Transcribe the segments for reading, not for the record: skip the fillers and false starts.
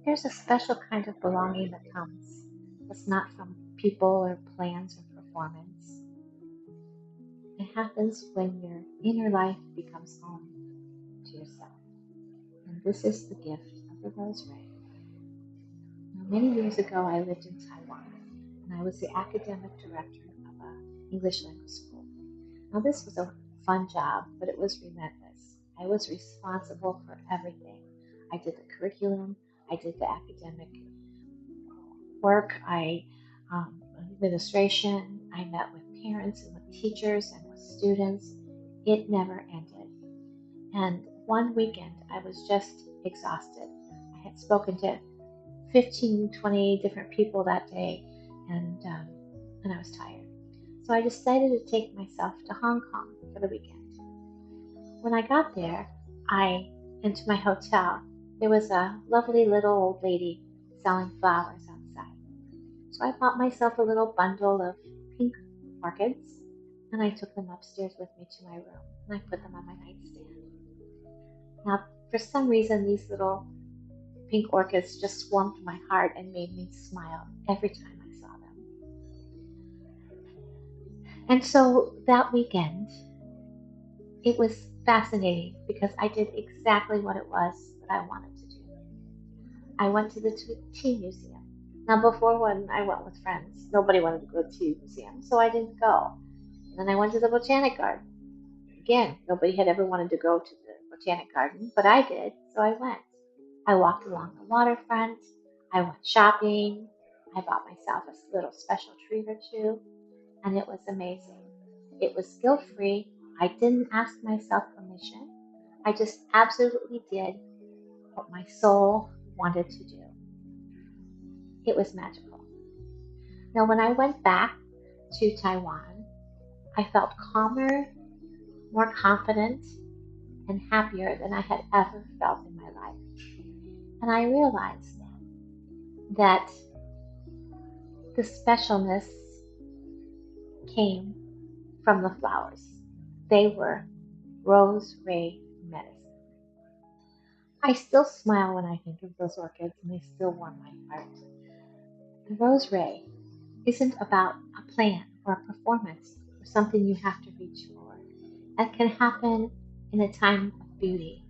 There's a special kind of belonging that comes. It's not from people or plans or performance. It happens when your inner life becomes home to yourself. And this is the gift of the rosary. Now, many years ago, I lived in Taiwan, and I was the academic director of an English language school. Now, this was a fun job, but it was relentless. I was responsible for everything. I did the curriculum, I did the academic work, administration, I met with parents and with teachers and with students. It never ended. And one weekend, I was just exhausted. I had spoken to 15, 20 different people that day, and I was tired. So I decided to take myself to Hong Kong for the weekend. When I got there, I into my hotel. There was a lovely little old lady selling flowers outside. So I bought myself a little bundle of pink orchids, and I took them upstairs with me to my room, and I put them on my nightstand. Now, for some reason, these little pink orchids just warmed my heart and made me smile every time I saw them. And so that weekend, it was fascinating because I did exactly what it was that I wanted to do. I went to the tea museum. Now, before, when I went with friends, nobody wanted to go to the tea museum, so I didn't go. And then I went to the botanic garden. Again, nobody had ever wanted to go to the botanic garden, but I did, so I went. I walked along the waterfront. I went shopping. I bought myself a little special treat or two, and it was amazing. It was guilt-free. I didn't ask myself permission. I just absolutely did what my soul wanted to do. It was magical. Now, when I went back to Taiwan, I felt calmer, more confident, and happier than I had ever felt in my life. And I realized that the specialness came from the flowers. They were rose ray medicine. I still smile when I think of those orchids, and they still warm my heart. The rose ray isn't about a plan or a performance or something you have to reach for. That can happen in a time of beauty,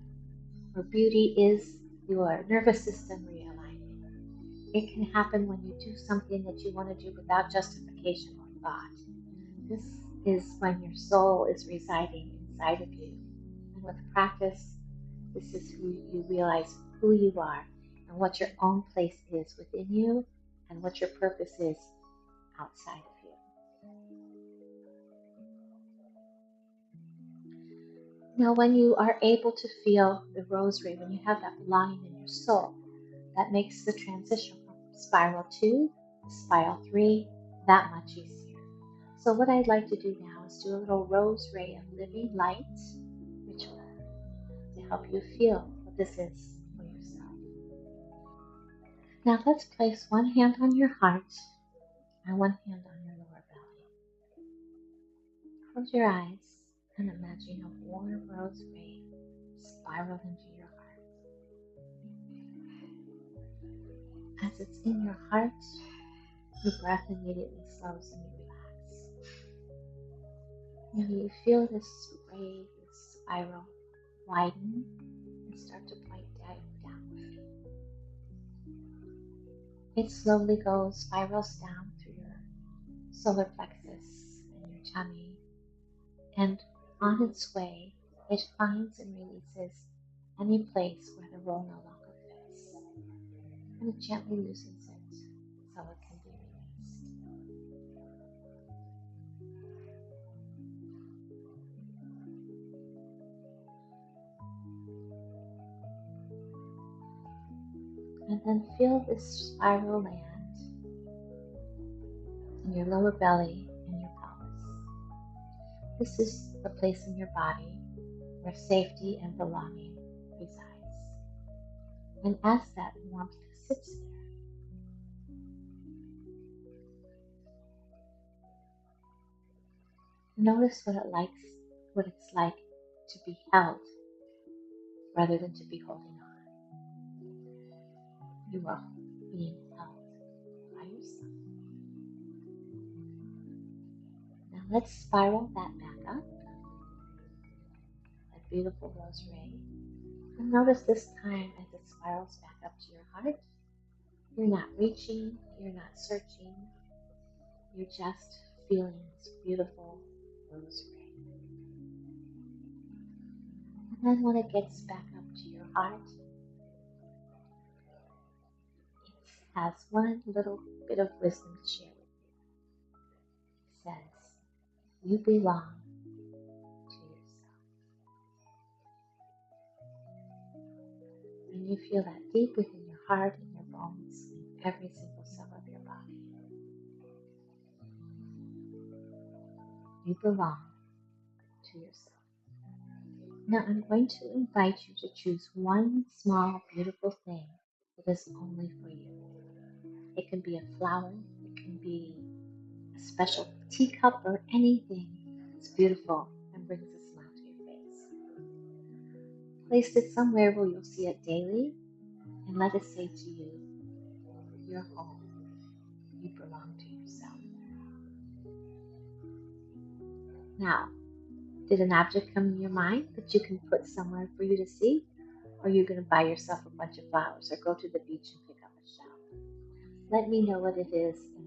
where beauty is your nervous system realigning. It can happen when you do something that you want to do without justification or thought. This is when your soul is residing inside of you. And with practice, this is who you realize who you are and what your own place is within you and what your purpose is outside of you. Now, when you are able to feel the rosary, when you have that belonging in your soul, that makes the transition from spiral 2 to spiral 3 that much easier. So what I'd like to do now is do a little rose ray of living light ritual to help you feel what this is for yourself. Now let's place one hand on your heart and one hand on your lower belly. Close your eyes and imagine a warm rose ray spiral into your heart. As it's in your heart, your breath immediately slows and you relax. Now you feel this ray, this spiral, widen and start to point downward. It slowly spirals down through your solar plexus and your tummy, and on its way, it finds and releases any place where the roll no longer fits, and it gently loosens it so it can be released. And then feel this spiral land in your lower belly and your pelvis. This is the place in your body where safety and belonging resides. And as that warmth sits there, notice what it's like to be held rather than to be holding on. You are being held by yourself. Now let's spiral that back up, that beautiful rose ray. And notice this time as it spirals back up to your heart, you're not reaching, you're not searching, you're just feeling this beautiful rose ray. And then when it gets back up to your heart, it has one little bit of wisdom to share with you. It says, you belong to yourself. And you feel that deep within your heart and your bones, in every single cell of your body. You belong to yourself. Now I'm going to invite you to choose one small, beautiful thing that is only for you. It can be a flower, it can be a special teacup, or anything that's beautiful and brings a smile to your face. Place it somewhere where you'll see it daily, and let it say to you, you're home. You belong to yourself. Now, did an object come in your mind that you can put somewhere for you to see? Or are you going to buy yourself a bunch of flowers or go to the beach and pick up a shell? Let me know what it is in